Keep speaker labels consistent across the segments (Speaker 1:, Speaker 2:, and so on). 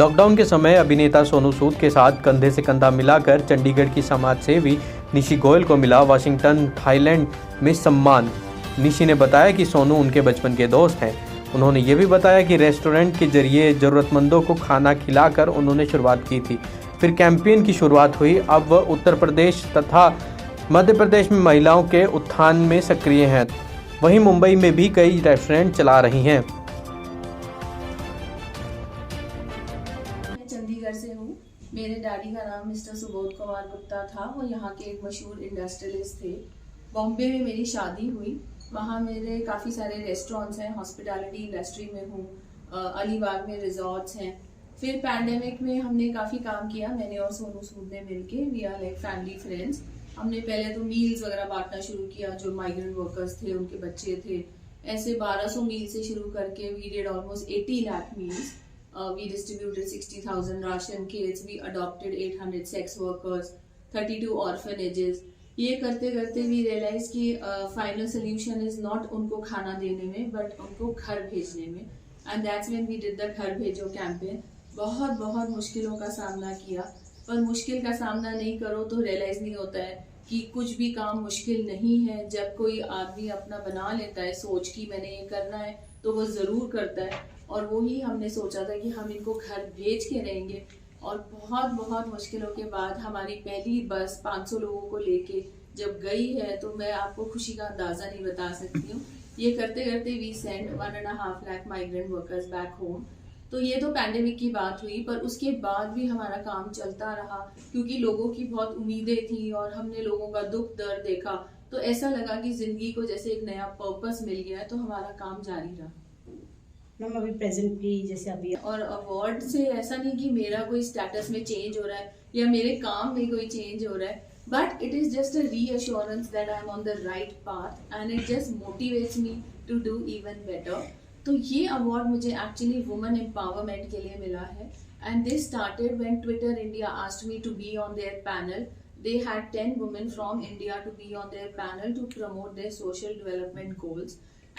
Speaker 1: Lockdown के समय अभिनेता सोनू सूद के साथ कंधे से कंधा मिलाकर चंडीगढ़ की समाज सेवी निशी गोयल को मिला वाशिंगटन थाईलैंड में सम्मान। निशी ने बताया कि सोनू उनके बचपन के दोस्त हैं। उन्होंने ये भी बताया कि रेस्टोरेंट के जरिए ज़रूरतमंदों को खाना खिलाकर उन्होंने शुरुआत की थी। फिर कैंपेन की शुरुआत हुई। अब वह उत्तर प्रदेश तथा मध्य प्रदेश में महिलाओं के उत्थान में सक्रिय हैं। वहीं मुंबई में भी कई रेस्टोरेंट चला रही हैं।
Speaker 2: मैं चंडीगढ़ से हूँ। मेरे डैडी का नाम मिस्टर सुबोध कुमार गुप्ता था। वो यहाँ के एक मशहूर इंडस्ट्रियलिस्ट थे। बॉम्बे में मेरी शादी हुई। वहाँ मेरे काफ़ी सारे रेस्टोरेंट्स हैं। हॉस्पिटैलिटी इंडस्ट्री में हूँ। अलीबाग में रिजॉर्ट्स हैं। फिर पैंडेमिक में हमने काफ़ी काम किया, मैंने और सोनू सूद ने मिलके। We are like family friends. हमने पहले तो मील्स वगैरह बांटना शुरू किया, जो माइग्रेंट वर्कर्स थे उनके बच्चे थे। ऐसे 1200 मील से शुरू करके we did almost 80 lakh meals. We distributed 60,000 ration kits. We adopted 800 sex workers, 32 orphanages. ये करते करते we realized कि final solution is not उनको खाना देने में, but उनको घर भेजने में. And that's when we did the घर भेजो campaign. बहुत मुश्किलों का सामना किया, पर मुश्किल का सामना नहीं करो तो रियलाइज नहीं होता है कि कुछ भी काम मुश्किल नहीं है। जब कोई आदमी अपना बना लेता है सोच कि मैंने ये करना है, तो वो ज़रूर करता है। और वही हमने सोचा था कि हम इनको घर भेज के रहेंगे। और बहुत मुश्किलों के बाद हमारी पहली बस 500 लोगों को लेके जब गई है, तो मैं आपको खुशी का अंदाज़ा नहीं बता सकती हूँ। ये करते करते we send 1.5 lakh migrant workers back home. तो ये तो पैंडेमिक की बात हुई, पर उसके बाद भी हमारा काम चलता रहा, क्योंकि लोगों की बहुत उम्मीदें थी और हमने लोगों का दुख दर्द देखा। तो ऐसा लगा कि जिंदगी को जैसे एक नया पर्पस मिल गया है, तो हमारा काम जारी रहा।
Speaker 3: मैम अभी प्रेजेंटली जैसे अभी
Speaker 2: और अवार्ड से ऐसा नहीं कि मेरा कोई स्टेटस में चेंज हो रहा है या मेरे काम में कोई चेंज हो रहा है, but it is just a reassurance that I am on the right path and it just motivates me to do even better. तो ये अवार्ड मुझे एक्चुअली वुमेन एम्पावरमेंट के लिए मिला है। And this started when Twitter India asked me to be on their panel. They had 10 women from India to be on their panel to promote their social development goals.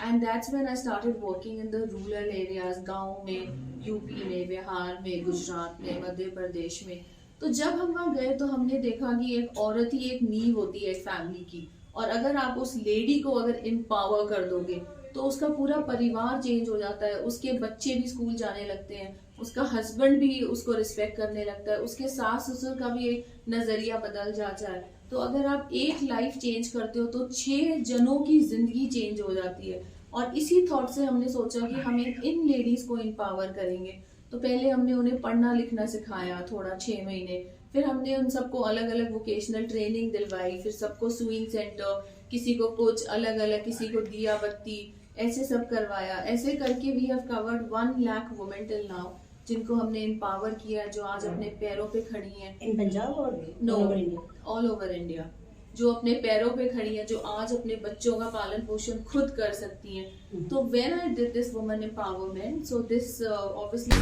Speaker 2: And that's when I started working in the rural areas, गाँव में, UP में, बिहार में, गुजरात में, मध्य प्रदेश में। तो जब हम वहाँ गए तो हमने देखा कि एक औरत ही एक नींव होती है एक फैमिली की, और अगर आप उस लेडी को अगर एम्पावर कर दोगे तो उसका पूरा परिवार चेंज हो जाता है। उसके बच्चे भी स्कूल जाने लगते हैं, उसका हस्बैंड भी उसको रिस्पेक्ट करने लगता है, उसके सास ससुर का भी एक नजरिया बदल जाता है। तो अगर आप एक लाइफ चेंज करते हो तो 6 जनों की जिंदगी चेंज हो जाती है। और इसी थॉट से हमने सोचा कि हम इन लेडीज को एम्पावर करेंगे। तो पहले हमने उन्हें पढ़ना लिखना सिखाया थोड़ा 6 महीने। फिर हमने उन सबको अलग अलग वोकेशनल ट्रेनिंग दिलवाई। फिर सबको स्विंग सेंटर, किसी को कुछ अलग अलग, किसी को दिया बत्ती, ऐसे सब करवाया। ऐसे करके we have covered 1 lakh women till now, जिनको हमने एम्पावर किया, जो आज अपने पैरों पे खड़ी हैं।
Speaker 3: इन पंजाब और
Speaker 2: ऑल ओवर इंडिया, जो अपने पैरों पे खड़ी हैं, जो आज अपने बच्चों का पालन पोषण खुद कर सकती हैं। तो when I did this women empowerment, so this obviously